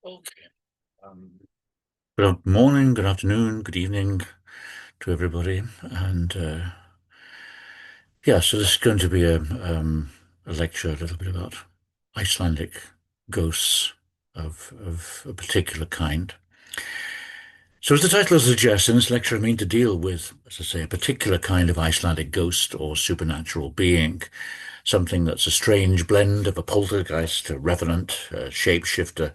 Okay. Good morning, good afternoon, good evening to everybody. And yeah, so this is going to be a lecture a little bit about Icelandic ghosts of a particular kind. So as the title suggests, in this lecture I mean to deal with, as I say, a particular kind of Icelandic ghost or supernatural being, something that's a strange blend of a poltergeist, a revenant, a shapeshifter,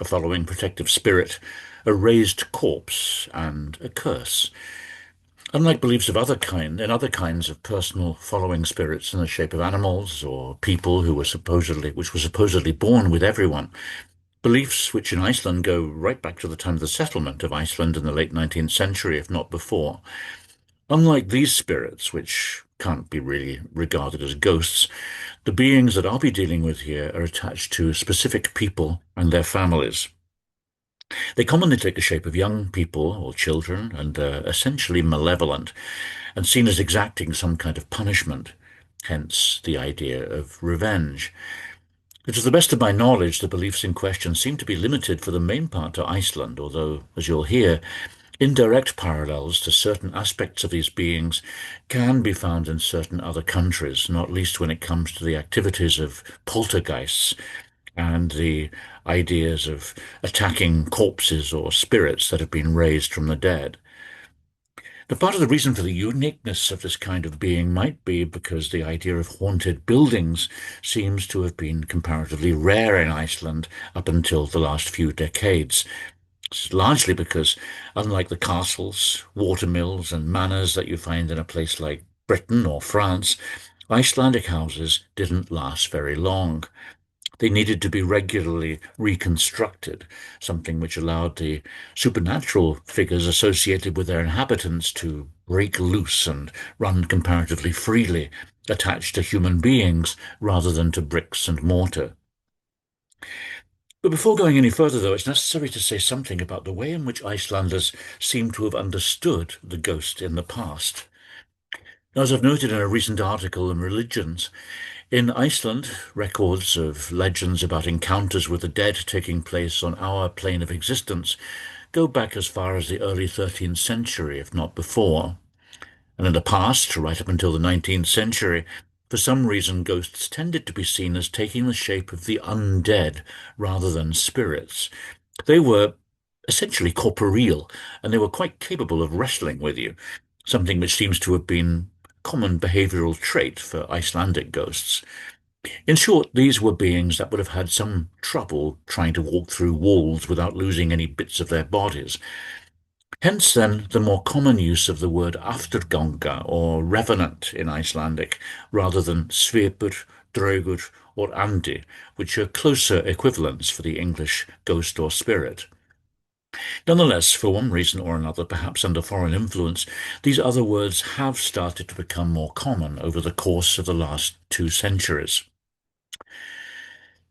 a following protective spirit, a raised corpse, and a curse. Unlike beliefs of other kinds of personal following spirits in the shape of animals or people which were supposedly born with everyone, beliefs which in Iceland go right back to the time of the settlement of Iceland in the late 19th century, if not before. Unlike these spirits, which can't be really regarded as ghosts, the beings that I'll be dealing with here are attached to specific people and their families. They commonly take the shape of young people or children and are essentially malevolent and seen as exacting some kind of punishment, hence the idea of revenge. To the best of my knowledge, the beliefs in question seem to be limited for the main part to Iceland, although, as you'll hear, indirect parallels to certain aspects of these beings can be found in certain other countries, not least when it comes to the activities of poltergeists and the ideas of attacking corpses or spirits that have been raised from the dead. Now, part of the reason for the uniqueness of this kind of being might be because the idea of haunted buildings seems to have been comparatively rare in Iceland up until the last few decades. It's largely because, unlike the castles, watermills, and manors that you find in a place like Britain or France, Icelandic houses didn't last very long. They needed to be regularly reconstructed, something which allowed the supernatural figures associated with their inhabitants to break loose and run comparatively freely, attached to human beings rather than to bricks and mortar. But before going any further, though, it's necessary to say something about the way in which Icelanders seem to have understood the ghost in the past. As I've noted in a recent article in Religions, in Iceland, records of legends about encounters with the dead taking place on our plane of existence go back as far as the early 13th century, if not before. And in the past, right up until the 19th century, for some reason ghosts tended to be seen as taking the shape of the undead rather than spirits. They were essentially corporeal, and they were quite capable of wrestling with you, something which seems to have been a common behavioral trait for Icelandic ghosts. In short, these were beings that would have had some trouble trying to walk through walls without losing any bits of their bodies. Hence, then, the more common use of the word afturganga or revenant in Icelandic, rather than svipur, draugur, or andi, which are closer equivalents for the English ghost or spirit. Nonetheless, for one reason or another, perhaps under foreign influence, these other words have started to become more common over the course of the last 2 centuries.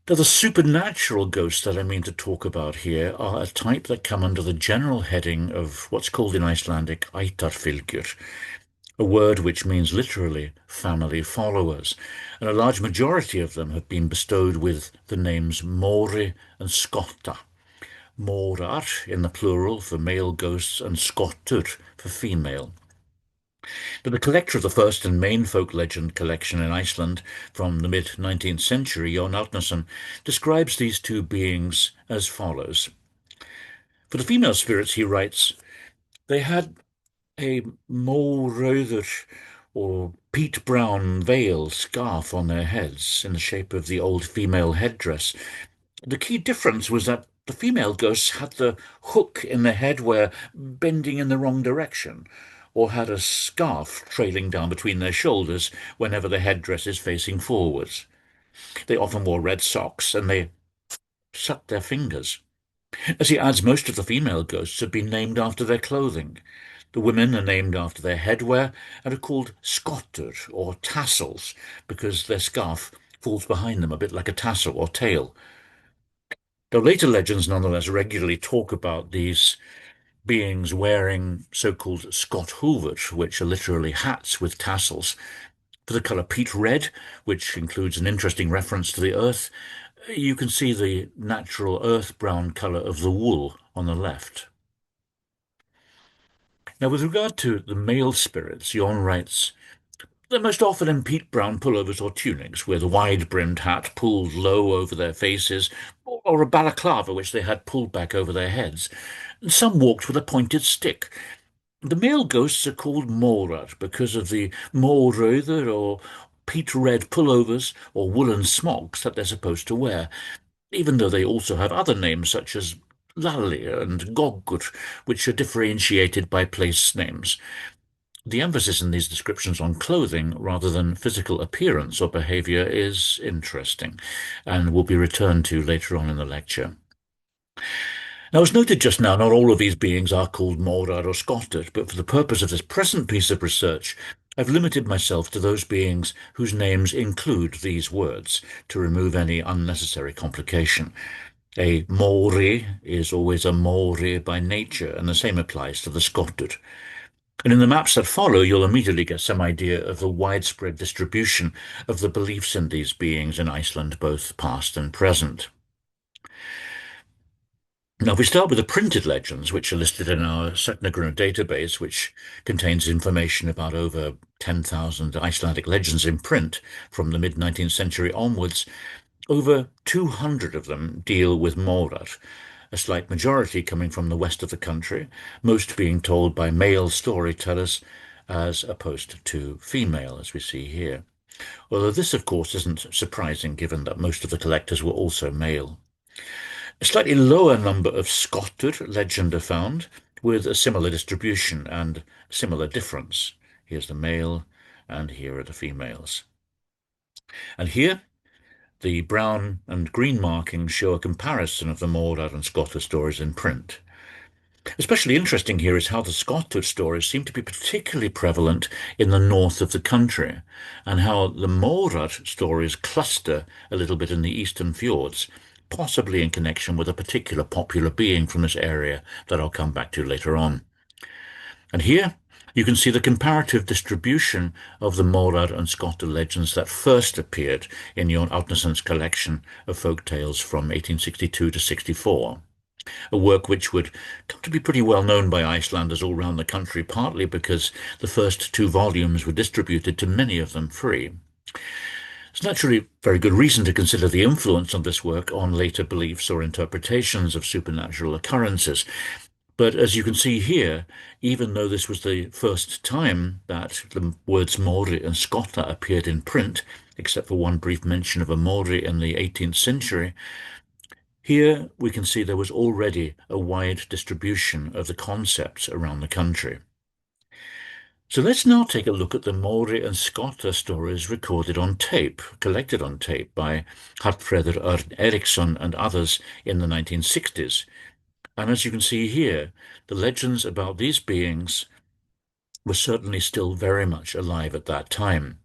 Now, the supernatural ghosts that I mean to talk about here are a type that come under the general heading of what's called in Icelandic ættarfylgjur, a word which means literally family followers, and a large majority of them have been bestowed with the names móri and skottar. Mórar in the plural for male ghosts and skottur for female. But the collector of the first and main folk legend collection in Iceland from the mid-19th century, Jón Árnason, describes these two beings as follows. For the female spirits, he writes, they had a mórauður or peat brown veil scarf on their heads in the shape of the old female headdress. The key difference was that the female ghosts had the hook in the headwear bending in the wrong direction, or had a scarf trailing down between their shoulders whenever the headdress is facing forwards. They often wore red socks, and they sucked their fingers. As he adds, most of the female ghosts have been named after their clothing. The women are named after their headwear and are called skottar, or tassels, because their scarf falls behind them a bit like a tassel or tail. Though later legends nonetheless regularly talk about these beings wearing so-called skotthúfur, which are literally hats with tassels, for the colour peat red, which includes an interesting reference to the earth, You can see the natural earth brown colour of the wool on the left. Now, with regard to the male spirits, Jon writes, they're most often in peat brown pullovers or tunics, with a wide-brimmed hat pulled low over their faces, or a balaclava which they had pulled back over their heads. Some walked with a pointed stick. The male ghosts are called mórar because of the mórröðir or peat-red pullovers or woolen smocks that they're supposed to wear, even though they also have other names such as lalli and goggur, which are differentiated by place names. The emphasis in these descriptions on clothing rather than physical appearance or behaviour is interesting, and will be returned to later on in the lecture. Now, as noted just now, not all of these beings are called mórar or skottar, but for the purpose of this present piece of research, I've limited myself to those beings whose names include these words, to remove any unnecessary complication. A móri is always a móri by nature, and the same applies to the skottar. And in the maps that follow, you'll immediately get some idea of the widespread distribution of the beliefs in these beings in Iceland, both past and present. Now, if we start with the printed legends, which are listed in our Setnagrunna database, which contains information about over 10,000 Icelandic legends in print from the mid-19th century onwards, over 200 of them deal with mórar, a slight majority coming from the west of the country, most being told by male storytellers as opposed to female, as we see here. Although this, of course, isn't surprising given that most of the collectors were also male. A slightly lower number of skottar legend are found, with a similar distribution and similar difference. Here's the male, and here are the females. And here, the brown and green markings show a comparison of the mórar and skottar stories in print. Especially interesting here is how the skottar stories seem to be particularly prevalent in the north of the country, and how the mórar stories cluster a little bit in the eastern fjords, possibly in connection with a particular popular being from this area that I'll come back to later on. And here you can see the comparative distribution of the mórar and skottar legends that first appeared in Jón Árnason's collection of folk tales from 1862 to 64, a work which would come to be pretty well known by Icelanders all round the country, partly because the first two volumes were distributed to many of them free. It's naturally very good reason to consider the influence of this work on later beliefs or interpretations of supernatural occurrences. But as you can see here, even though this was the first time that the words móri and skottar appeared in print, except for one brief mention of a móri in the 18th century, here we can see there was already a wide distribution of the concepts around the country. So let's now take a look at the móri and skottar stories recorded on tape, collected on tape by Hallfreður Örn Eriksson and others in the 1960s. And as you can see here, the legends about these beings were certainly still very much alive at that time.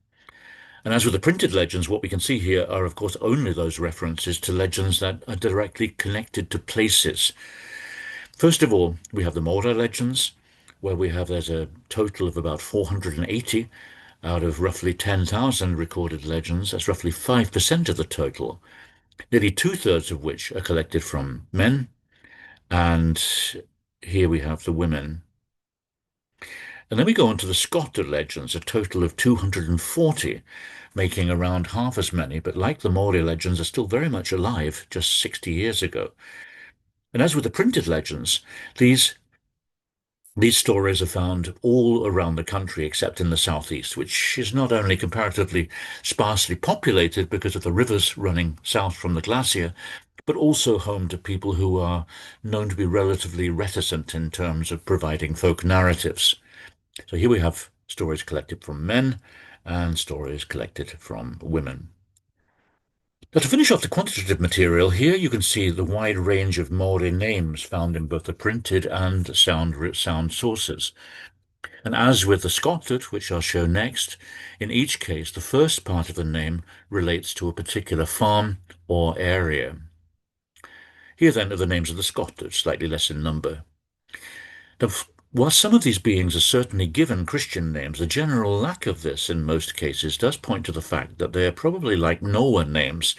And as with the printed legends, what we can see here are, of course, only those references to legends that are directly connected to places. First of all, we have the mórar legends, where there's a total of about 480 out of roughly 10,000 recorded legends. That's roughly 5% of the total, nearly two-thirds of which are collected from men, and here we have the women. And then we go on to the skottar legends, a total of 240, making around half as many, but like the móri legends, are still very much alive just 60 years ago. And as with the printed legends, these stories are found all around the country except in the southeast, which is not only comparatively sparsely populated because of the rivers running south from the glacier, but also home to people who are known to be relatively reticent in terms of providing folk narratives. So here we have stories collected from men and stories collected from women. Now, to finish off the quantitative material, here you can see the wide range of móri names found in both the printed and sound sources. And as with the skottar, which I'll show next, in each case the first part of the name relates to a particular farm or area. Here then are the names of the skottar, slightly less in number. Now, while some of these beings are certainly given Christian names, the general lack of this in most cases does point to the fact that they are probably like Noah names,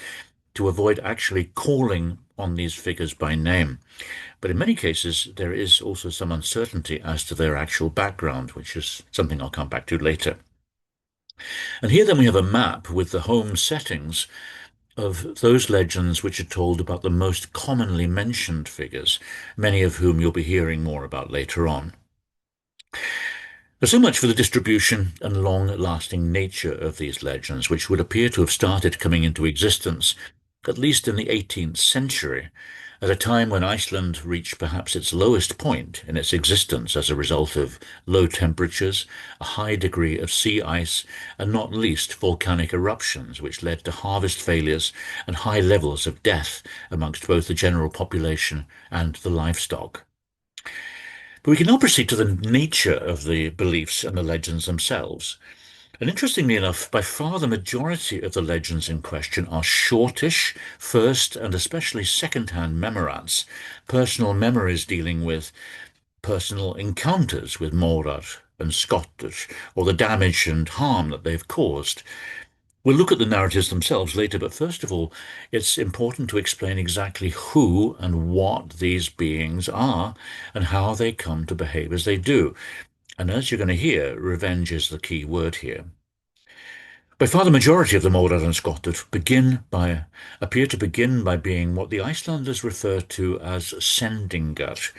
to avoid actually calling on these figures by name. But in many cases, there is also some uncertainty as to their actual background, which is something I'll come back to later. And here then we have a map with the home settings of those legends which are told about the most commonly mentioned figures, many of whom you'll be hearing more about later on. So much for the distribution and long-lasting nature of these legends, which would appear to have started coming into existence, at least in the 18th century, at a time when Iceland reached perhaps its lowest point in its existence as a result of low temperatures, a high degree of sea ice, and not least volcanic eruptions, which led to harvest failures and high levels of death amongst both the general population and the livestock. But we can now proceed to the nature of the beliefs and the legends themselves. And interestingly enough, by far the majority of the legends in question are shortish, first and especially second-hand memorats, personal memories dealing with personal encounters with mórar and skottar, or the damage and harm that they've caused. We'll look at the narratives themselves later, but first of all, it's important to explain exactly who and what these beings are and how they come to behave as they do. And as you're going to hear, revenge is the key word here. By far the majority of the mórar and skottar appear to begin by being what the Icelanders refer to as sendingar.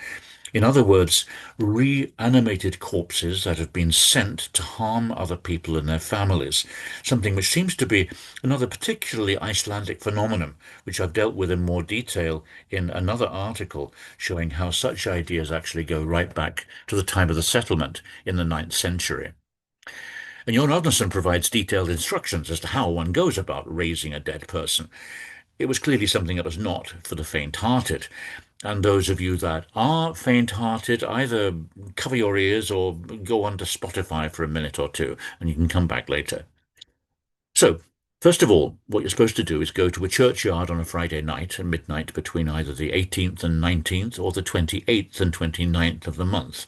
In other words, reanimated corpses that have been sent to harm other people and their families, something which seems to be another particularly Icelandic phenomenon, which I've dealt with in more detail in another article showing how such ideas actually go right back to the time of the settlement in the 9th century. And Jon Arnason provides detailed instructions as to how one goes about raising a dead person. It was clearly something that was not for the faint-hearted. And those of you that are faint-hearted, either cover your ears or go on to Spotify for a minute or two, and you can come back later. So, first of all, what you're supposed to do is go to a churchyard on a Friday night at midnight between either the 18th and 19th or the 28th and 29th of the month,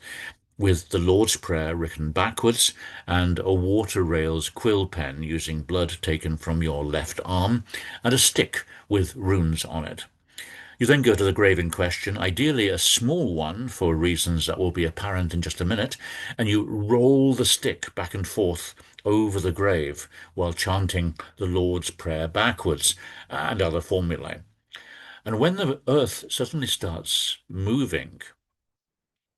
with the Lord's Prayer written backwards and a water rails quill pen using blood taken from your left arm and a stick with runes on it. You then go to the grave in question, ideally a small one for reasons that will be apparent in just a minute, and you roll the stick back and forth over the grave while chanting the Lord's Prayer backwards and other formulae. And when the earth suddenly starts moving,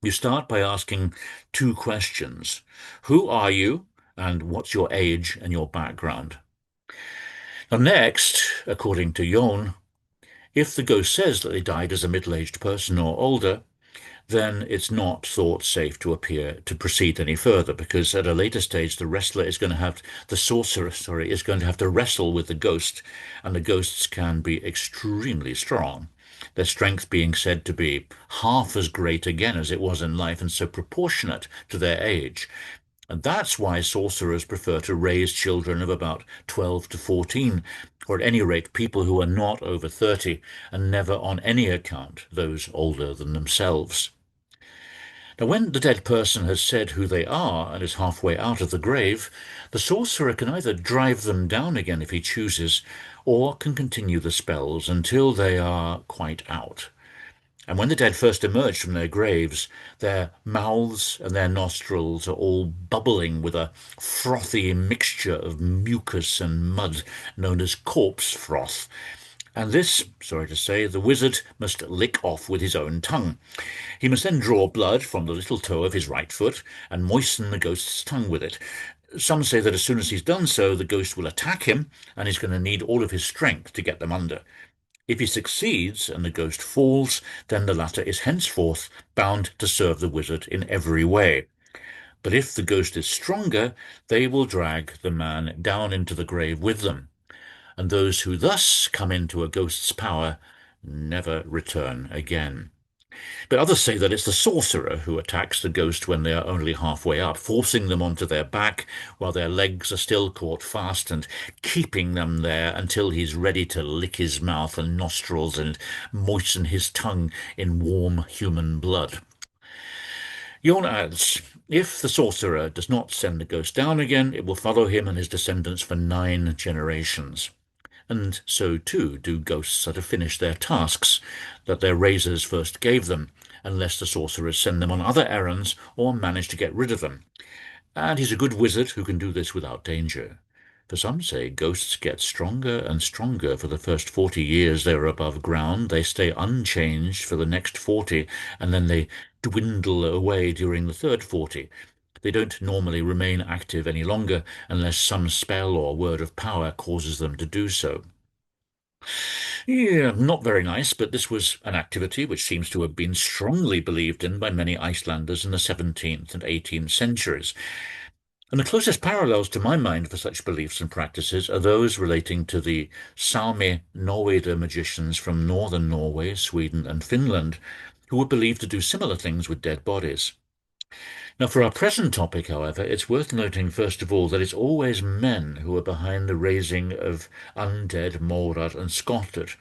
you start by asking two questions. Who are you, and what's your age and your background? Now next, according to Jon, if the ghost says that they died as a middle-aged person or older, then it's not thought safe to proceed any further, because at a later stage the sorcerer, is going to have to wrestle with the ghost, and the ghosts can be extremely strong. Their strength being said to be half as great again as it was in life, and so proportionate to their age. And that's why sorcerers prefer to raise children of about 12 to 14, or at any rate people who are not over 30, and never on any account those older than themselves. Now, when the dead person has said who they are and is halfway out of the grave, the sorcerer can either drive them down again if he chooses, or can continue the spells until they are quite out. And when the dead first emerge from their graves, their mouths and their nostrils are all bubbling with a frothy mixture of mucus and mud known as corpse froth. And this, sorry to say, the wizard must lick off with his own tongue. He must then draw blood from the little toe of his right foot and moisten the ghost's tongue with it. Some say that as soon as he's done so, the ghost will attack him, and he's going to need all of his strength to get them under. If he succeeds and the ghost falls, then the latter is henceforth bound to serve the wizard in every way. But if the ghost is stronger, they will drag the man down into the grave with them, and those who thus come into a ghost's power never return again. But others say that it's the sorcerer who attacks the ghost when they are only halfway up, forcing them onto their back while their legs are still caught fast and keeping them there until he's ready to lick his mouth and nostrils and moisten his tongue in warm human blood. Jon adds, if the sorcerer does not send the ghost down again, it will follow him and his descendants for 9 generations. And so too do ghosts are to finish their tasks that their raisers first gave them, unless the sorcerers send them on other errands or manage to get rid of them. And he's a good wizard who can do this without danger. For some say ghosts get stronger and stronger for the first 40 years they are above ground. They stay unchanged for the next 40, and then they dwindle away during the third 40. They don't normally remain active any longer unless some spell or word of power causes them to do so. Yeah, not very nice, but this was an activity which seems to have been strongly believed in by many Icelanders in the 17th and 18th centuries. And the closest parallels to my mind for such beliefs and practices are those relating to the Sami Norweder magicians from northern Norway, Sweden, and Finland, who were believed to do similar things with dead bodies. Now, for our present topic, however, it's worth noting, first of all, that it's always men who are behind the raising of undead mórar and skottar,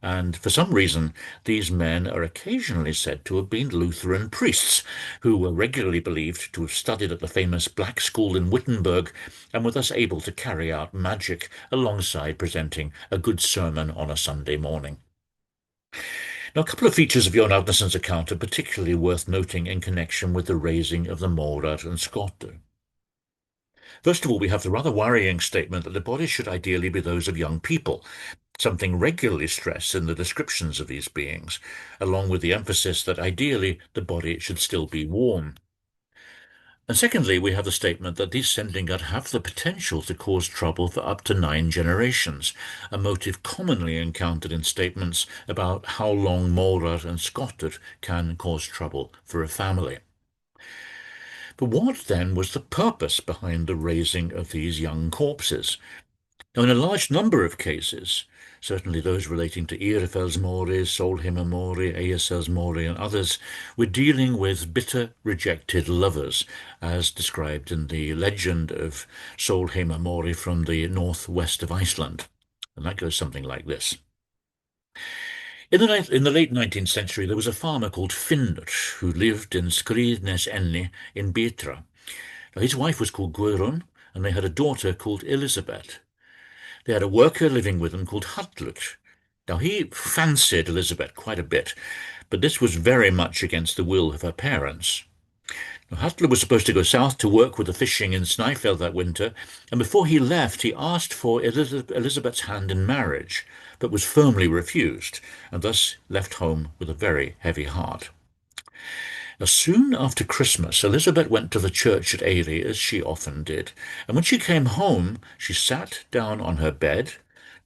and for some reason these men are occasionally said to have been Lutheran priests, who were regularly believed to have studied at the famous Black School in Wittenberg, and were thus able to carry out magic alongside presenting a good sermon on a Sunday morning. Now, a couple of features of Jon Árnason's account are particularly worth noting in connection with the raising of the mórar and skottar. First of all, we have the rather worrying statement that the bodies should ideally be those of young people, something regularly stressed in the descriptions of these beings, along with the emphasis that ideally the body should still be warm. And secondly, we have the statement that these sendingar have the potential to cause trouble for up to 9 generations, a motive commonly encountered in statements about how long mórar and skottar can cause trouble for a family. But what then was the purpose behind the raising of these young corpses? Now, in a large number of cases, certainly those relating to Írafellsmóri, Sólheimamóri, Eyjafellsmóri, and others, we're dealing with bitter, rejected lovers, as described in the legend of Sólheimamóri from the northwest of Iceland. And that goes something like this. In the late 19th century, there was a farmer called Finnur who lived in Skriðnesenni in Bitra. Now, his wife was called Guðrún, and they had a daughter called Elizabeth. They had a worker living with them called Hallur. Now, he fancied Elizabeth quite a bit, but this was very much against the will of her parents. Now, Hallur was supposed to go south to work with the fishing in Snæfell that winter, and before he left, he asked for Elizabeth's hand in marriage, but was firmly refused, and thus left home with a very heavy heart. Now, soon after Christmas, Elizabeth went to the church at Eyri, as she often did, and when she came home, she sat down on her bed,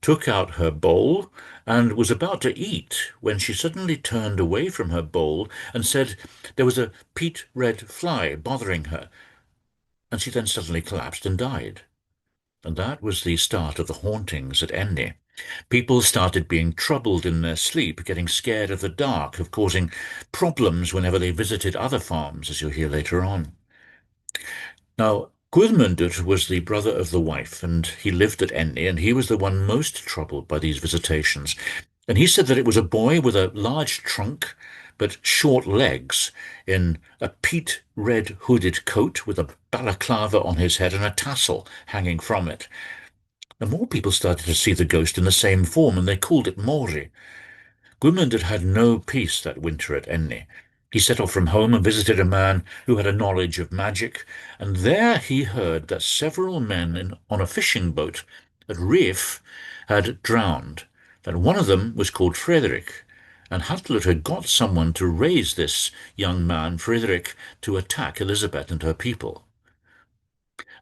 took out her bowl, and was about to eat when she suddenly turned away from her bowl and said there was a peat-red fly bothering her, and she then suddenly collapsed and died. And that was the start of the hauntings at Enni. People started being troubled in their sleep, getting scared of the dark, of causing problems whenever they visited other farms, as you'll hear later on. Now, Guðmundur was the brother of the wife, and he lived at Enni, and he was the one most troubled by these visitations. And he said that it was a boy with a large trunk but short legs, in a peat-red hooded coat with a balaclava on his head and a tassel hanging from it. And more people started to see the ghost in the same form, and they called it Móri. Guðmundur had no peace that winter at Enni. He set off from home and visited a man who had a knowledge of magic, and there he heard that several men on a fishing boat at Reef had drowned, that one of them was called Frederick, and Hallur had got someone to raise this young man, Frederick, to attack Elizabeth and her people.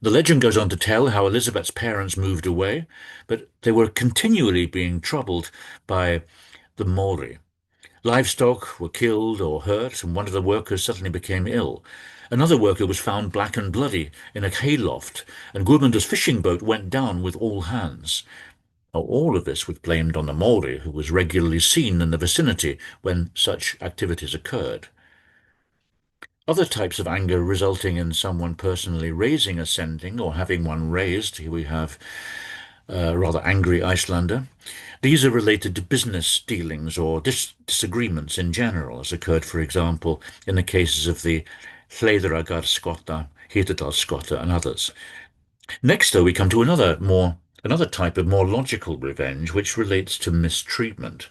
The legend goes on to tell how Elizabeth's parents moved away, but they were continually being troubled by the Móri. Livestock were killed or hurt, and one of the workers suddenly became ill. Another worker was found black and bloody in a hayloft, and Guðmundur's fishing boat went down with all hands. Now, all of this was blamed on the Móri, who was regularly seen in the vicinity when such activities occurred. Other types of anger resulting in someone personally raising a sending or having one raised. Here we have a rather angry Icelander. These are related to business dealings or disagreements in general, as occurred, for example, in the cases of the Hleiðragar skottar, Hítardal skottar, and others. Next, though, we come to another more another type of more logical revenge which relates to mistreatment.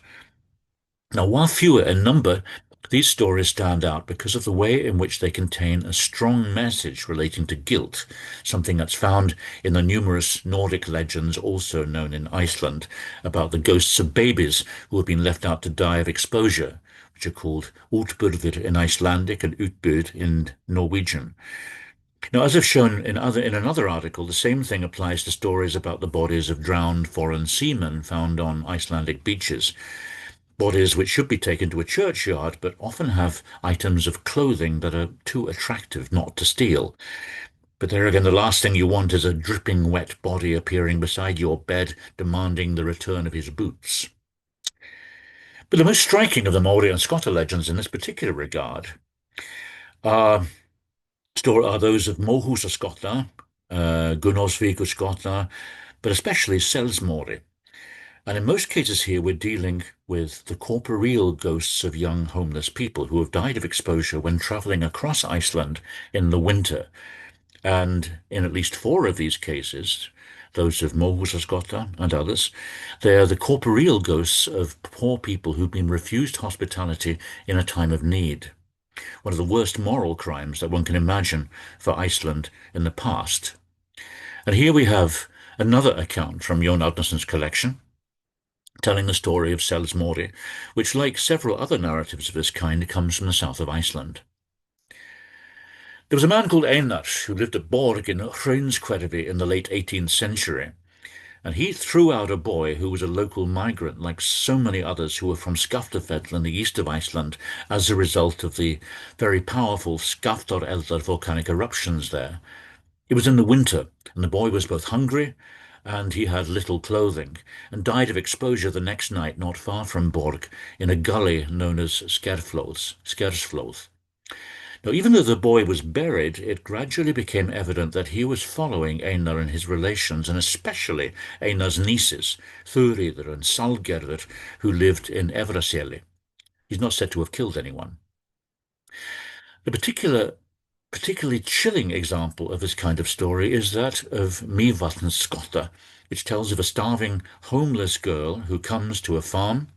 Now, while fewer in number, these stories stand out because of the way in which they contain a strong message relating to guilt, something that's found in the numerous Nordic legends also known in Iceland about the ghosts of babies who have been left out to die of exposure, which are called útburðir in Icelandic and útburð in Norwegian. Now, as I've shown in another article, the same thing applies to stories about the bodies of drowned foreign seamen found on Icelandic beaches. Bodies which should be taken to a churchyard, but often have items of clothing that are too attractive not to steal. But there again, the last thing you want is a dripping wet body appearing beside your bed, demanding the return of his boots. But the most striking of the Maori and skottar legends in this particular regard are, are those of skottar, skottar, but especially Selsmori. And in most cases here, we're dealing with the corporeal ghosts of young homeless people who have died of exposure when travelling across Iceland in the winter. And in at least four of these cases, those of Móhúsaskotta and others, they are the corporeal ghosts of poor people who've been refused hospitality in a time of need. One of the worst moral crimes that one can imagine for Iceland in the past. And here we have another account from Jón Árnason's collection, telling the story of Selsmori, which, like several other narratives of this kind, comes from the south of Iceland. There was a man called Einar who lived at Borg in Hraunskverfi in the late 18th century, and he threw out a boy who was a local migrant, like so many others who were from Skaftafell in the east of Iceland, as a result of the very powerful Skaftáreldar volcanic eruptions there. It was in the winter, and the boy was both hungry and he had little clothing, and died of exposure the next night not far from Borg, in a gully known as Skersflóð. Now, even though the boy was buried, it gradually became evident that he was following Einar and his relations, and especially Einar's nieces, Þuríður and Salgerður, who lived in Efraseli. He's not said to have killed anyone. The particularly chilling example of this kind of story is that of Mývatnsskotta, which tells of a starving, homeless girl who comes to a farm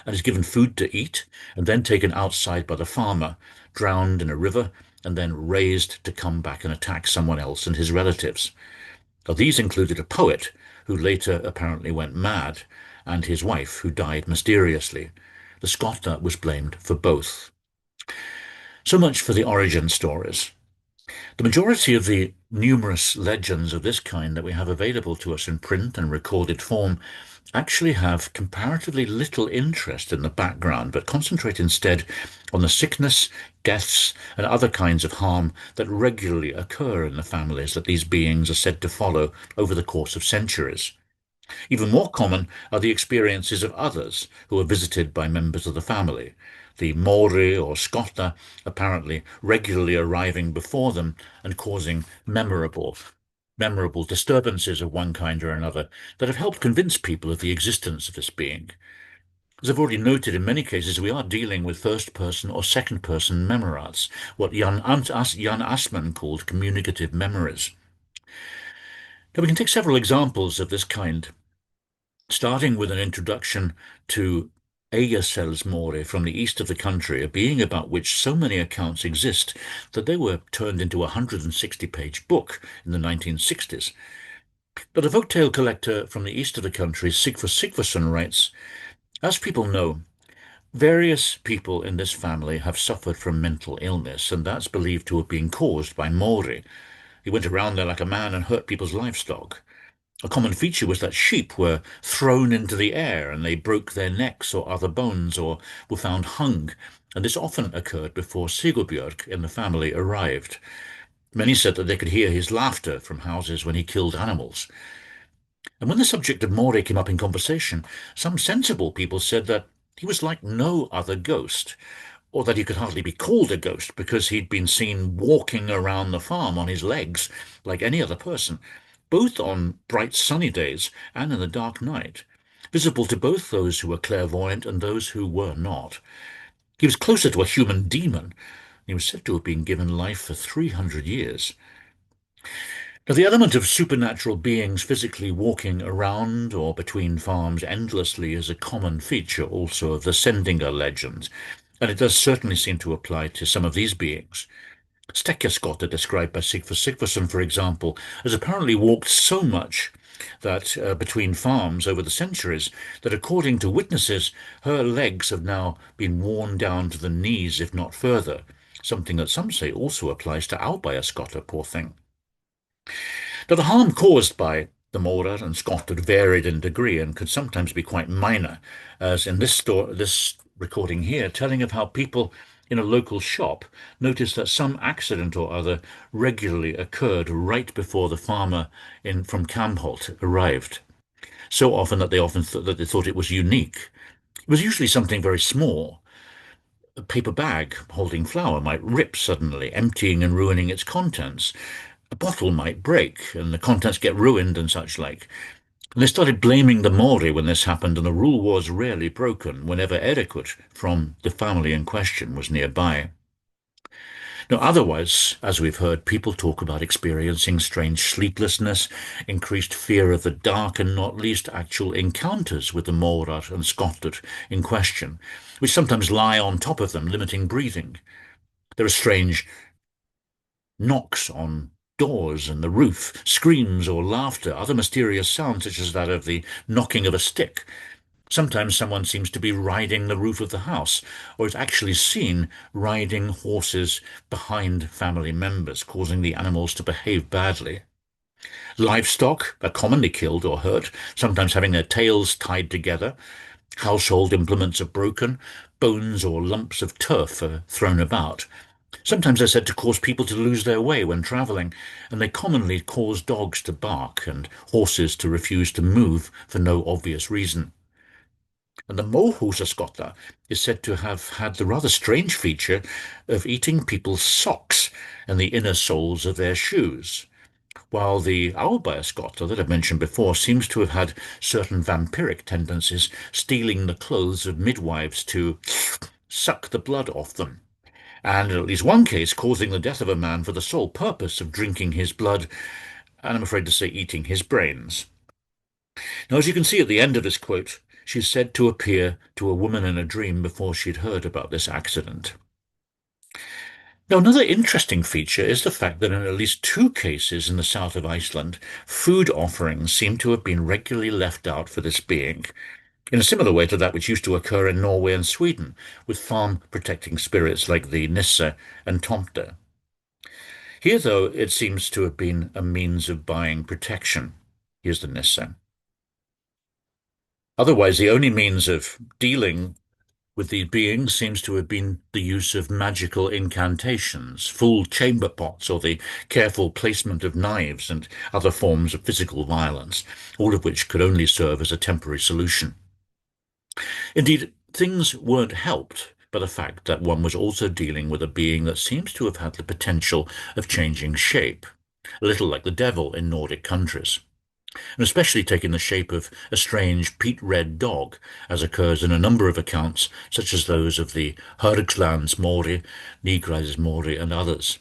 and is given food to eat, and then taken outside by the farmer, drowned in a river, and then raised to come back and attack someone else and his relatives. Now, these included a poet who later apparently went mad, and his wife who died mysteriously. The Skotta was blamed for both. So much for the origin stories. The majority of the numerous legends of this kind that we have available to us in print and recorded form actually have comparatively little interest in the background, but concentrate instead on the sickness, deaths, and other kinds of harm that regularly occur in the families that these beings are said to follow over the course of centuries. Even more common are the experiences of others who are visited by members of the family, the móri or skottar apparently regularly arriving before them and causing memorable disturbances of one kind or another that have helped convince people of the existence of this being. As I've already noted, in many cases we are dealing with first-person or second-person memorats, what Jan Assmann called communicative memories. Now we can take several examples of this kind, starting with an introduction to Eyjafellsmóri from the east of the country, a being about which so many accounts exist that they were turned into a 160-page book in the 1960s. But a folktale collector from the east of the country, Sigfús Sigfússon, writes, as people know, various people in this family have suffered from mental illness, and that's believed to have been caused by Móri. He went around there like a man and hurt people's livestock. A common feature was that sheep were thrown into the air and they broke their necks or other bones or were found hung, and this often occurred before Sigurbjörg in the family arrived. Many said that they could hear his laughter from houses when he killed animals. And when the subject of Móri came up in conversation, some sensible people said that he was like no other ghost, or that he could hardly be called a ghost because he'd been seen walking around the farm on his legs like any other person, both on bright sunny days and in the dark night, visible to both those who were clairvoyant and those who were not. He was closer to a human demon. He was said to have been given life for 300 years. Now, the element of supernatural beings physically walking around or between farms endlessly is a common feature also of the Sendinga legends, and it does certainly seem to apply to some of these beings. Stekkjaskotta, described by Sigfús Sigfússon, for example, has apparently walked so much that between farms over the centuries that, according to witnesses, her legs have now been worn down to the knees, if not further, something that some say also applies to Ábæjarskotta, poor thing. Now, the harm caused by the mórar and skottar varied in degree and could sometimes be quite minor, as in this recording here, telling of how people in a local shop noticed that some accident or other regularly occurred right before the farmer from Kamholt arrived. So often that they thought it was unique. It was usually something very small. A paper bag holding flour might rip suddenly, emptying and ruining its contents. A bottle might break, and the contents get ruined and such like. And they started blaming the Maori when this happened, and the rule was rarely broken whenever adequate from the family in question was nearby. Now, otherwise, as we've heard, people talk about experiencing strange sleeplessness, increased fear of the dark, and not least actual encounters with the mórar and skottar in question, which sometimes lie on top of them, limiting breathing. There are strange knocks on doors and the roof, screams or laughter, other mysterious sounds such as that of the knocking of a stick. Sometimes someone seems to be riding the roof of the house, or is actually seen riding horses behind family members, causing the animals to behave badly. Livestock are commonly killed or hurt, sometimes having their tails tied together. Household implements are broken. Bones or lumps of turf are thrown about. Sometimes they're said to cause people to lose their way when travelling, and they commonly cause dogs to bark and horses to refuse to move for no obvious reason. And the Mohusaskotta is said to have had the rather strange feature of eating people's socks and the inner soles of their shoes, while the Ábæjarskotta that I've mentioned before seems to have had certain vampiric tendencies, stealing the clothes of midwives to suck the blood off them, and in at least one case causing the death of a man for the sole purpose of drinking his blood, and I'm afraid to say eating his brains. Now, as you can see at the end of this quote, she's said to appear to a woman in a dream before she'd heard about this accident. Now, another interesting feature is the fact that in at least two cases in the south of Iceland, food offerings seem to have been regularly left out for this being, in a similar way to that which used to occur in Norway and Sweden, with farm-protecting spirits like the Nisse and Tomte. Here, though, it seems to have been a means of buying protection. Here's the Nisse. Otherwise, the only means of dealing with these beings seems to have been the use of magical incantations, full chamber pots, or the careful placement of knives and other forms of physical violence, all of which could only serve as a temporary solution. Indeed, things weren't helped by the fact that one was also dealing with a being that seems to have had the potential of changing shape, a little like the devil in Nordic countries, and especially taking the shape of a strange peat-red dog, as occurs in a number of accounts, such as those of the Hörgslands Móri, Nigræðis Móri, and others.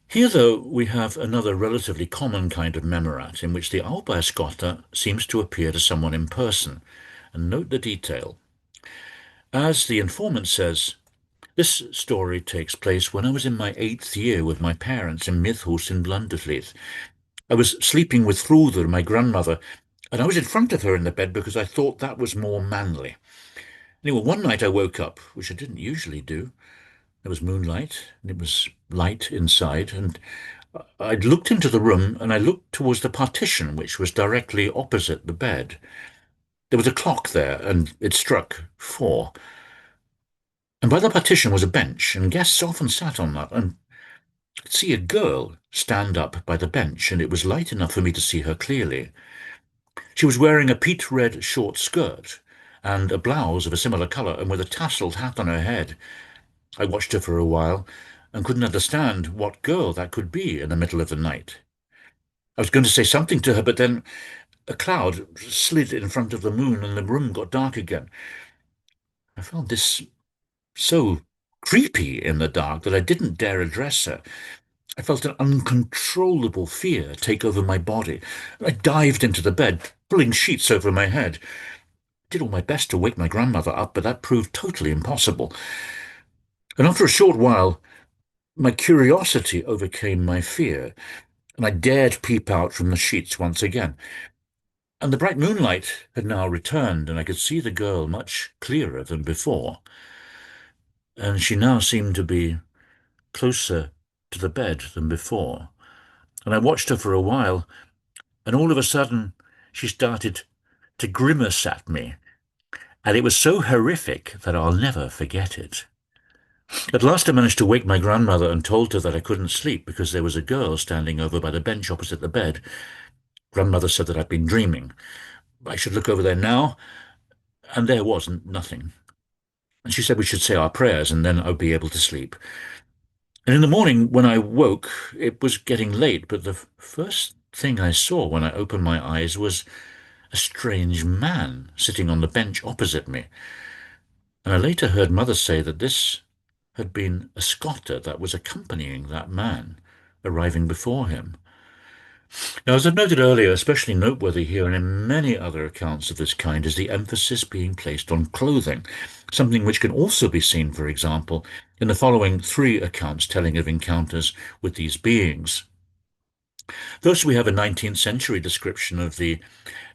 Here, though, we have another relatively common kind of memorat, in which the Ábæjarskotta seems to appear to someone in person, and note the detail. As the informant says, this story takes place when I was in my 8th year with my parents in Miðhús in Blunderfleet. I was sleeping with Þrúður, my grandmother, and I was in front of her in the bed because I thought that was more manly. Anyway, one night I woke up, which I didn't usually do. There was moonlight, and it was light inside, and I looked into the room, and I looked towards the partition, which was directly opposite the bed. There was a clock there, and it struck 4. And by the partition was a bench, and guests often sat on that, and I could see a girl stand up by the bench, and it was light enough for me to see her clearly. She was wearing a peat-red short skirt and a blouse of a similar colour, and with a tassled hat on her head. I watched her for a while and couldn't understand what girl that could be in the middle of the night. I was going to say something to her, but then a cloud slid in front of the moon and the room got dark again. I found this so creepy in the dark that I didn't dare address her. I felt an uncontrollable fear take over my body. I dived into the bed, pulling sheets over my head. Did all my best to wake my grandmother up, but that proved totally impossible. And after a short while, my curiosity overcame my fear, and I dared peep out from the sheets once again. And the bright moonlight had now returned, and I could see the girl much clearer than before. And she now seemed to be closer to the bed than before. And I watched her for a while, and all of a sudden she started to grimace at me. And it was so horrific that I'll never forget it. At last I managed to wake my grandmother and told her that I couldn't sleep because there was a girl standing over by the bench opposite the bed. Grandmother said that I'd been dreaming. I should look over there now, and there wasn't nothing. And she said we should say our prayers and then I'd be able to sleep. And in the morning, when I woke, it was getting late, but the first thing I saw when I opened my eyes was a strange man sitting on the bench opposite me. And I later heard Mother say that this had been a skottar that was accompanying that man, arriving before him. Now, as I've noted earlier, especially noteworthy here and in many other accounts of this kind is the emphasis being placed on clothing, something which can also be seen, for example, in the following three accounts telling of encounters with these beings. First, we have a 19th century description of the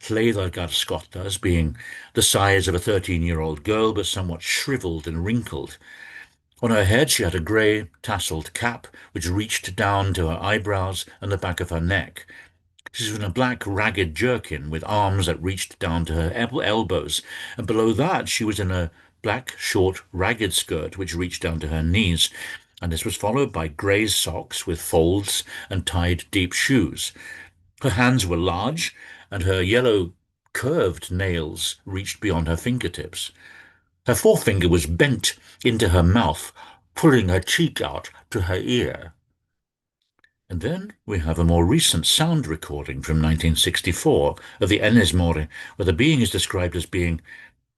Hleiðargar skottar as being the size of a 13-year-old girl, but somewhat shriveled and wrinkled. On her head she had a grey tassled cap, which reached down to her eyebrows and the back of her neck. She was in a black ragged jerkin with arms that reached down to her elbows, and below that she was in a black, short, ragged skirt which reached down to her knees, and this was followed by grey socks with folds and tied deep shoes. Her hands were large, and her yellow curved nails reached beyond her fingertips. Her forefinger was bent into her mouth, pulling her cheek out to her ear. And then we have a more recent sound recording from 1964 of the Ennismore, where the being is described as being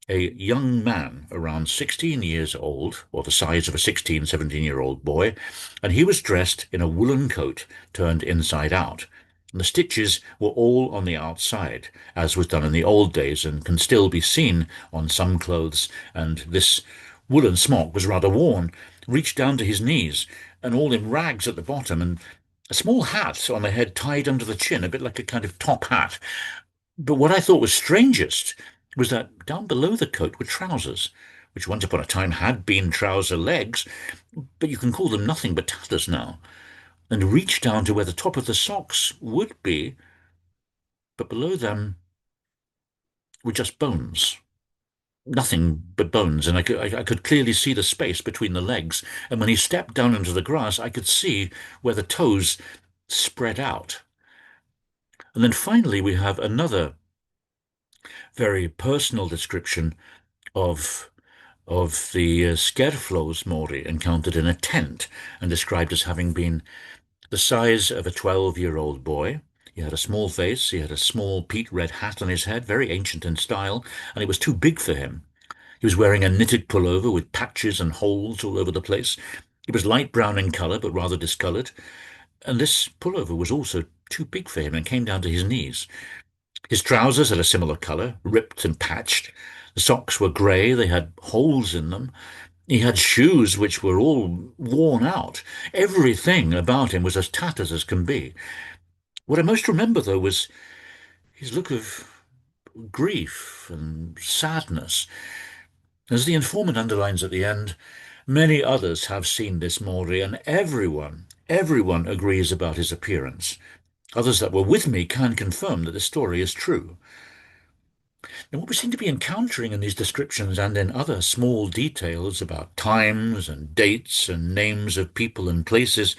a young man around 16 years old, or the size of a 16, 17-year-old boy, and he was dressed in a woolen coat turned inside out. And the stitches were all on the outside, as was done in the old days and can still be seen on some clothes, and this woolen smock was rather worn, reached down to his knees, and all in rags at the bottom, and a small hat on the head tied under the chin, a bit like a kind of top hat. But what I thought was strangest was that down below the coat were trousers, which once upon a time had been trouser legs, but you can call them nothing but tatters now, and reach down to where the top of the socks would be, but below them were just bones. Nothing but bones, and I could clearly see the space between the legs, and when he stepped down into the grass, I could see where the toes spread out. And then finally we have another very personal description of the Skerflóðsmóri encountered in a tent and described as having been the size of a 12-year-old boy. He had a small face, he had a small peat-red hat on his head, very ancient in style, and it was too big for him. He was wearing a knitted pullover with patches and holes all over the place. It was light brown in colour, but rather discoloured, and this pullover was also too big for him and came down to his knees. His trousers had a similar colour, ripped and patched. The socks were grey, they had holes in them. He had shoes which were all worn out. Everything about him was as tattered as can be. What I most remember, though, was his look of grief and sadness. As the informant underlines at the end, many others have seen this Maori, and everyone agrees about his appearance. Others that were with me can confirm that the story is true. And what we seem to be encountering in these descriptions and in other small details about times and dates and names of people and places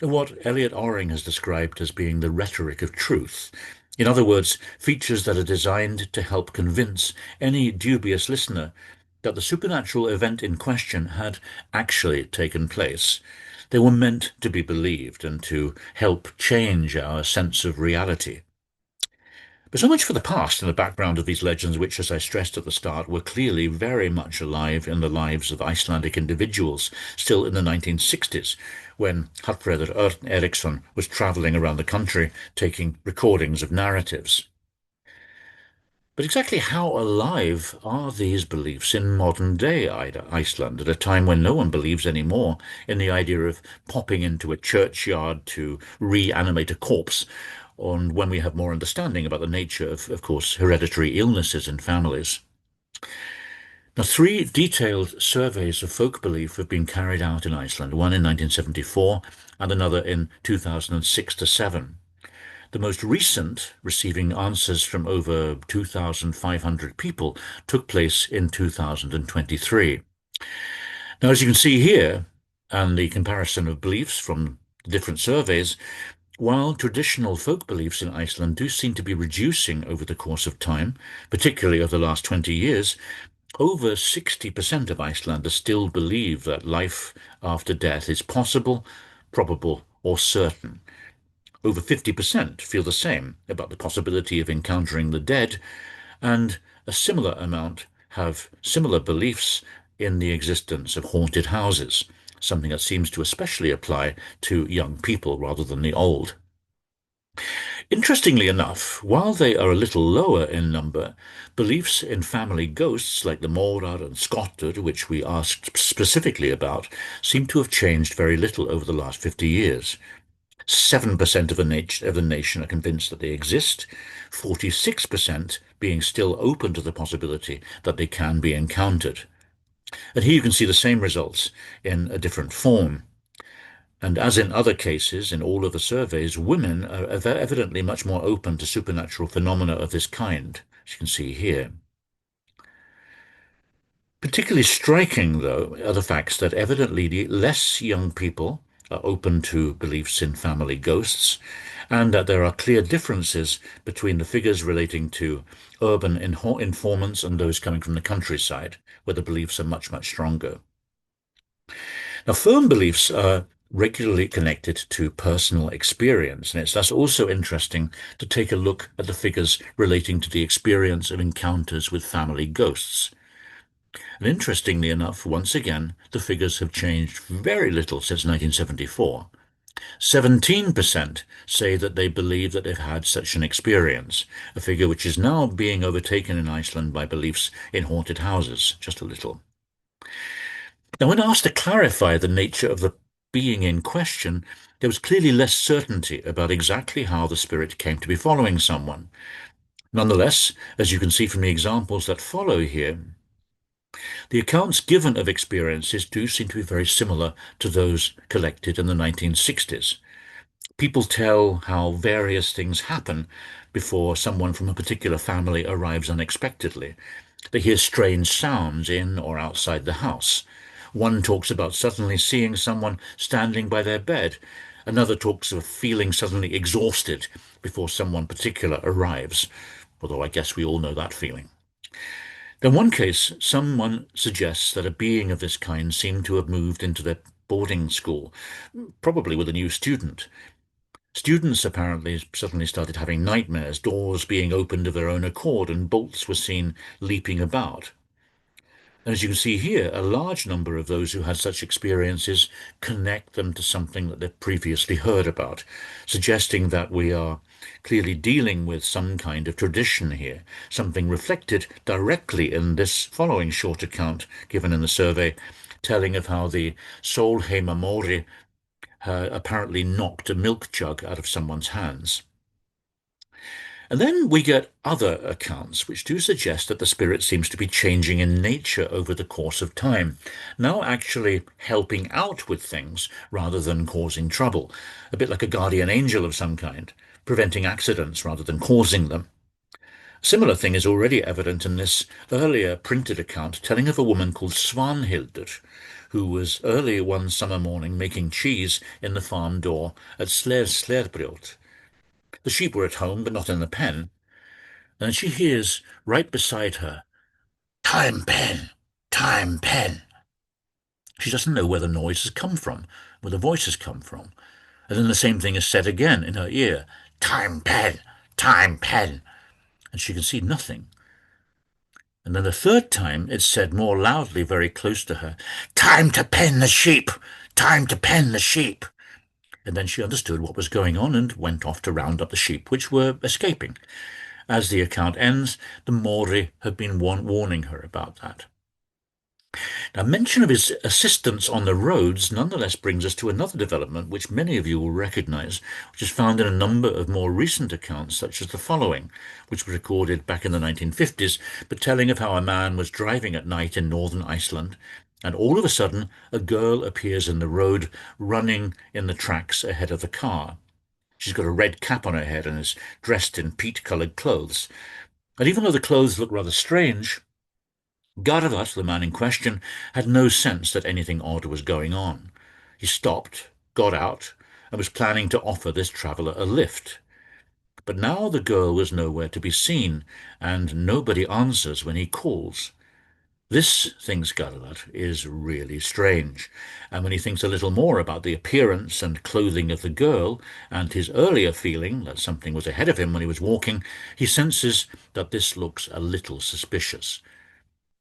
are what Elliot Oring has described as being the rhetoric of truth. In other words, features that are designed to help convince any dubious listener that the supernatural event in question had actually taken place. They were meant to be believed and to help change our sense of reality. But so much for the past and the background of these legends, which, as I stressed at the start, were clearly very much alive in the lives of Icelandic individuals still in the 1960s, when Hallfreður Örn Eriksson was travelling around the country taking recordings of narratives. But exactly how alive are these beliefs in modern-day Iceland, at a time when no one believes anymore in the idea of popping into a churchyard to reanimate a corpse, and when we have more understanding about the nature of course, hereditary illnesses in families? Now, three detailed surveys of folk belief have been carried out in Iceland, one in 1974 and another in 2006 to 7. The most recent, receiving answers from over 2,500 people, took place in 2023. Now, as you can see here, and the comparison of beliefs from the different surveys, while traditional folk beliefs in Iceland do seem to be reducing over the course of time, particularly over the last 20 years, over 60% of Icelanders still believe that life after death is possible, probable, or certain. Over 50% feel the same about the possibility of encountering the dead, and a similar amount have similar beliefs in the existence of haunted houses, something that seems to especially apply to young people rather than the old. Interestingly enough, while they are a little lower in number, beliefs in family ghosts like the mórar and skottar, which we asked specifically about, seem to have changed very little over the last 50 years. 7% of the nation are convinced that they exist, 46% being still open to the possibility that they can be encountered. And here you can see the same results in a different form. And as in other cases, in all of the surveys, women are evidently much more open to supernatural phenomena of this kind, as you can see here. Particularly striking, though, are the facts that evidently less young people are open to beliefs in family ghosts, and that there are clear differences between the figures relating to urban informants and those coming from the countryside, where the beliefs are much, much stronger. Now, firm beliefs are regularly connected to personal experience, and it's thus also interesting to take a look at the figures relating to the experience of encounters with family ghosts. And interestingly enough, once again, the figures have changed very little since 1974. 17% say that they believe that they've had such an experience, a figure which is now being overtaken in Iceland by beliefs in haunted houses, just a little. Now, when asked to clarify the nature of the being in question, there was clearly less certainty about exactly how the spirit came to be following someone. Nonetheless, as you can see from the examples that follow here, the accounts given of experiences do seem to be very similar to those collected in the 1960s. People tell how various things happen before someone from a particular family arrives unexpectedly. They hear strange sounds in or outside the house. One talks about suddenly seeing someone standing by their bed. Another talks of feeling suddenly exhausted before someone particular arrives, although I guess we all know that feeling. In one case, someone suggests that a being of this kind seemed to have moved into their boarding school, probably with a new student. Students apparently suddenly started having nightmares, doors being opened of their own accord, and bolts were seen leaping about. And as you can see here, a large number of those who had such experiences connect them to something that they've previously heard about, suggesting that we are clearly dealing with some kind of tradition here, something reflected directly in this following short account given in the survey, telling of how the Solheima Móri apparently knocked a milk jug out of someone's hands. And then we get other accounts which do suggest that the spirit seems to be changing in nature over the course of time, now actually helping out with things rather than causing trouble, a bit like a guardian angel of some kind, preventing accidents rather than causing them. A similar thing is already evident in this earlier printed account telling of a woman called Svanhildur, who was early one summer morning making cheese in the farm door at Slerbrjót. The sheep were at home, but not in the pen, and she hears right beside her, "Time pen, time pen." She doesn't know where the noise has come from, where the voice has come from. And then the same thing is said again in her ear, "Time pen, time pen." and she can see nothing. And then the third time it said more loudly, very close to her, "Time to pen the sheep! Time to pen the sheep!" And then she understood what was going on and went off to round up the sheep which were escaping. As the account ends, the Māori have been warning her about that. Now, mention of his assistance on the roads nonetheless brings us to another development which many of you will recognise, which is found in a number of more recent accounts, such as the following, which was recorded back in the 1950s, but telling of how a man was driving at night in northern Iceland, and all of a sudden a girl appears in the road, running in the tracks ahead of the car. She's got a red cap on her head and is dressed in peat-coloured clothes. And even though the clothes look rather strange, Garvat, the man in question, had no sense that anything odd was going on. He stopped, got out, and was planning to offer this traveller a lift. But now the girl was nowhere to be seen, and nobody answers when he calls. This, thinks Garvat, is really strange, and when he thinks a little more about the appearance and clothing of the girl, and his earlier feeling that something was ahead of him when he was walking, he senses that this looks a little suspicious.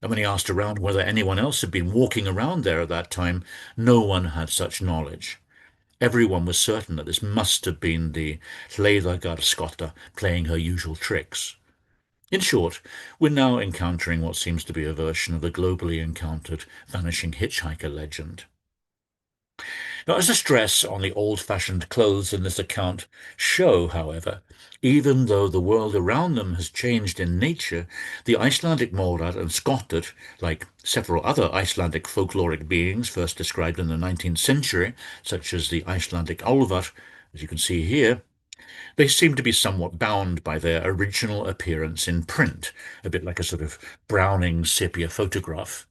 And when he asked around whether anyone else had been walking around there at that time, no one had such knowledge. Everyone was certain that this must have been the skottar playing her usual tricks. In short, we're now encountering what seems to be a version of the globally encountered vanishing hitchhiker legend. Now, as the stress on the old-fashioned clothes in this account show, however, even though the world around them has changed in nature, the Icelandic mórar and skottar, like several other Icelandic folkloric beings first described in the 19th century, such as the Icelandic álfar, as you can see here, they seem to be somewhat bound by their original appearance in print, a bit like a sort of Browning sepia photograph.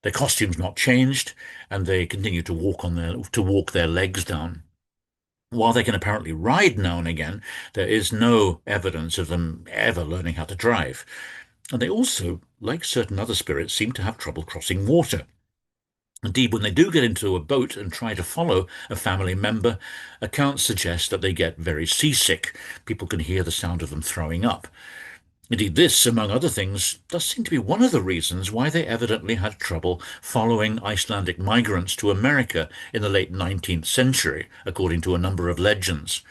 Their costumes not changed, and they continue to walk their legs down. While they can apparently ride now and again, there is no evidence of them ever learning how to drive. And they also, like certain other spirits, seem to have trouble crossing water. Indeed, when they do get into a boat and try to follow a family member, accounts suggest that they get very seasick. People can hear the sound of them throwing up. Indeed, this, among other things, does seem to be one of the reasons why they evidently had trouble following Icelandic migrants to America in the late 19th century, according to a number of legends.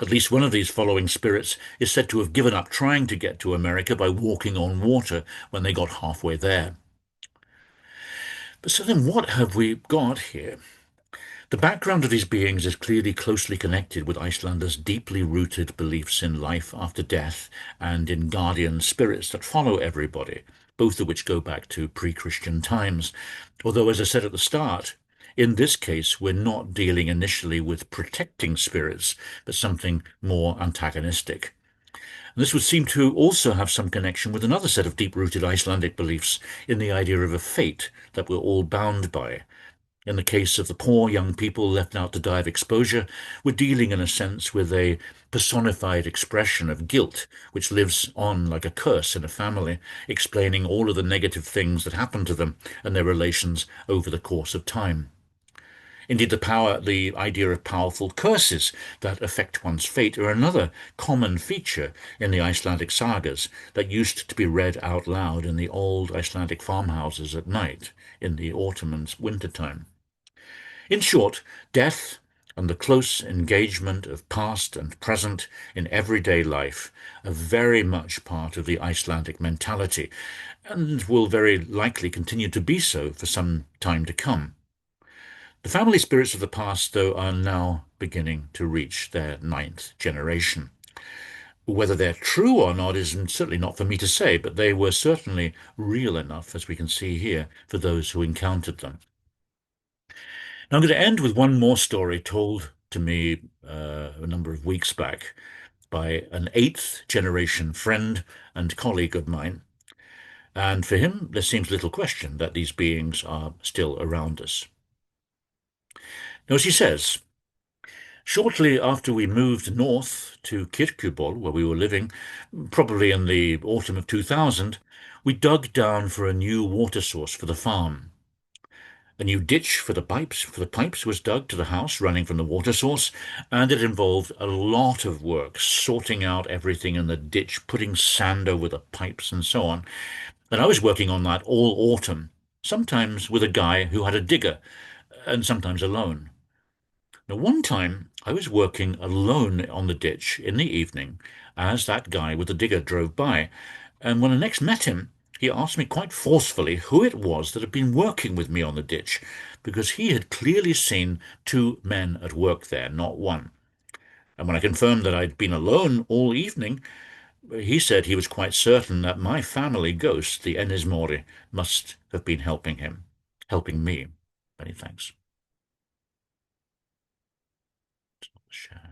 At least one of these following spirits is said to have given up trying to get to America by walking on water when they got halfway there. But so then what have we got here? The background of these beings is clearly closely connected with Icelanders' deeply rooted beliefs in life after death and in guardian spirits that follow everybody, both of which go back to pre-Christian times. Although, as I said at the start, in this case, we're not dealing initially with protecting spirits, but something more antagonistic. And this would seem to also have some connection with another set of deep-rooted Icelandic beliefs in the idea of a fate that we're all bound by. In the case of the poor young people left out to die of exposure, we're dealing in a sense with a personified expression of guilt, which lives on like a curse in a family, explaining all of the negative things that happen to them and their relations over the course of time. Indeed, the idea of powerful curses that affect one's fate are another common feature in the Icelandic sagas that used to be read out loud in the old Icelandic farmhouses at night in the autumn and winter time. In short, death and the close engagement of past and present in everyday life are very much part of the Icelandic mentality and will very likely continue to be so for some time to come. The family spirits of the past, though, are now beginning to reach their 9th generation. Whether they're true or not is certainly not for me to say, but they were certainly real enough, as we can see here, for those who encountered them. Now, I'm going to end with one more story told to me a number of weeks back by an 8th generation friend and colleague of mine. And for him, there seems little question that these beings are still around us. Now, as he says, shortly after we moved north to Kirkjubol, where we were living, probably in the autumn of 2000, we dug down for a new water source for the farm. A new ditch for the pipes was dug to the house running from the water source, and it involved a lot of work, sorting out everything in the ditch, putting sand over the pipes and so on. And I was working on that all autumn, sometimes with a guy who had a digger, and sometimes alone. Now, one time I was working alone on the ditch in the evening as that guy with the digger drove by, and when I next met him, he asked me quite forcefully who it was that had been working with me on the ditch, because he had clearly seen two men at work there, not one. And when I confirmed that I'd been alone all evening, he said he was quite certain that my family ghost, the Enismori, must have been helping me. Many thanks. Share.